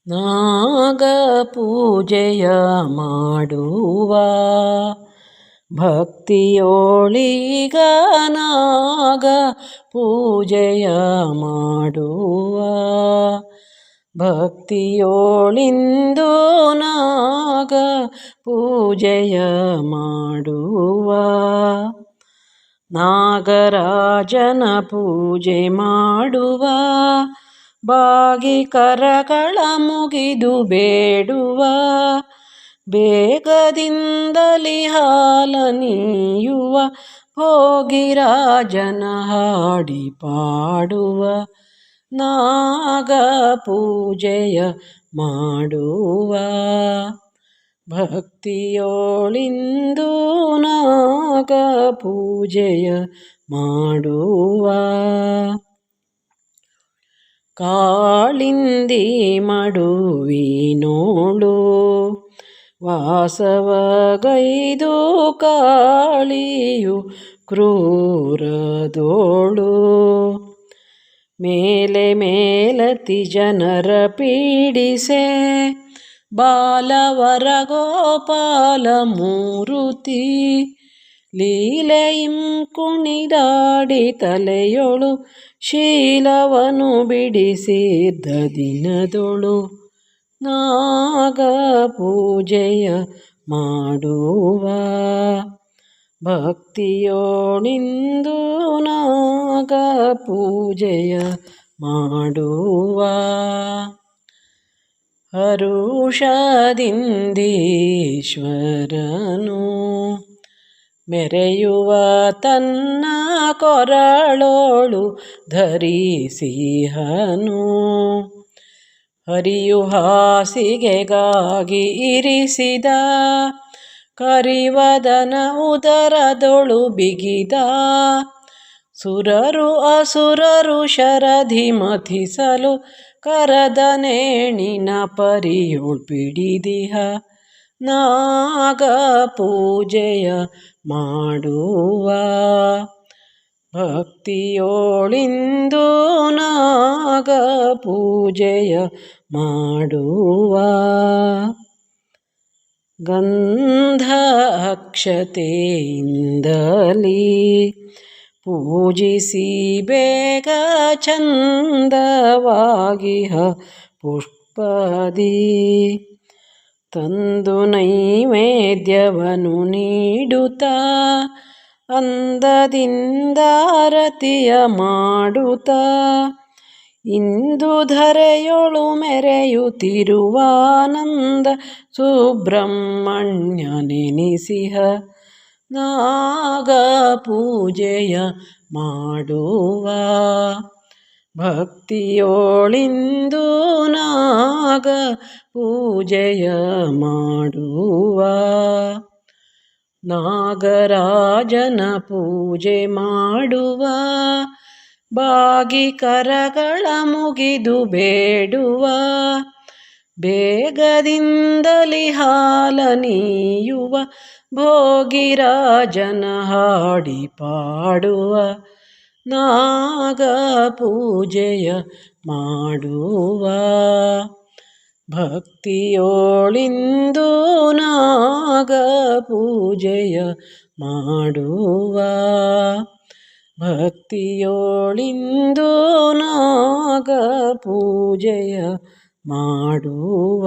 ನಾಗ ಪೂಜೆಯ ಮಾಡುವ ಭಕ್ತಿಯೋಳಿಗ ನಾಗ ಪೂಜೆಯ ಮಾಡುವ ಭಕ್ತಿಯೋಳಿಂದು ನಾಗ ಪೂಜೆಯ ಮಾಡುವ ನಾಗರಾಜನ ಪೂಜೆ ಮಾಡುವ ಬಾಗಿ ಕರಗಳ ಮುಗಿದು ಬೇಡುವ ಬೇಗದಿಂದಲಿ ಹಾಲ ನೀಯುವ ಭೋಗಿರಾಜನ ಹಾಡಿ ಪಾಡುವ ನಾಗ ಪೂಜೆಯ ಮಾಡುವ ಭಕ್ತಿಯೋಳಿಂದು ನಾಗ ಪೂಜೆಯ ಮಾಡುವ ಕಾಳಿಂದಿ ಮಡುವಿನೋಳು ವಾಸವಗೈದು ಕಾಳಿಯು ಕ್ರೂರದೋಳು ಮೇಲೆ ಮೇಲತಿ ಜನರ ಪೀಡಿಸೆ ಬಾಲವರ ಗೋಪಾಲ ಮೂರುತಿ ಲೀಲೆಯಿಂ ಕುಣಿದಾಡಿ ತಲೆಯೊಳು ಶೀಲವನು ಬಿಡಿಸಿದ್ದ ದಿನದೊಳು ನಾಗ ಪೂಜೆಯ ಮಾಡುವ ಭಕ್ತಿಯೋಳಿಂದು ನಾಗ ಪೂಜೆಯ ಮಾಡುವ ಹರುಷದಿಂದೀಶ್ವರನು ಮೆರೆಯುವ ತನ್ನ ಕೊರಳೋಳು ಧರಿಸಿಹನು ಹರಿಯು ಹಾಸಿಗೆಗಾಗಿ ಇರಿಸಿದ ಕರಿವದನ ಉದರದೊಳು ಬಿಗಿದ ಸುರರು ಅಸುರರು ಶರಧಿ ಮಥಿಸಲು ಕರದ ನೇಣಿನ ಪರಿಯೋಳ್ ಪಿಡಿದಿಹ ನಾಗ ಪೂಜೆಯ ಮಾಡುವ ಭಕ್ತಿಯೋಳಿಂದು ನಾಗ ಪೂಜೆಯ ಮಾಡುವ ಗಂಧ ಅಕ್ಷತೆಯಿಂದಲಿ ಪೂಜಿಸಿ ಬೇಗ ಚಂದವಾಗಿಹ ಪುಷ್ಪದಿ ತಂದು ನೈವೇದ್ಯವನ್ನು ನೀಡುತ್ತ ಅಂದದಿಂದಾರತಿಯ ಮಾಡುತ್ತ ಇಂದು ಧರೆಯೊಳು ಮೆರೆಯುತ್ತಿರುವಾನಂದ ಸುಬ್ರಹ್ಮಣ್ಯ ನೆನೆಸಿಹ ನಾಗ ಪೂಜೆಯ ಮಾಡುವ ಭಕ್ತಿಯೋಳಿಂದು ನಾಗ ಪೂಜೆಯ ಮಾಡುವ ನಾಗರಾಜನ ಪೂಜೆ ಮಾಡುವ ಬಾಗಿ ಕರಗಳ ಮುಗಿದು ಬೇಡುವ ಬೇಗದಿಂದಲಿ ಹಾಲ ನೀಯುವ ಭೋಗಿರಾಜನ ಹಾಡಿ ಪಾಡುವ ನಾಗ ಪೂಜೆಯ ಮಾಡುವ ಭಕ್ತಿಯೋಳಿಂದು ನಾಗ ಪೂಜೆಯ ಮಾಡುವ ಭಕ್ತಿಯೋಳಿಂದು ನಾಗ ಪೂಜೆಯ ಮಾಡುವ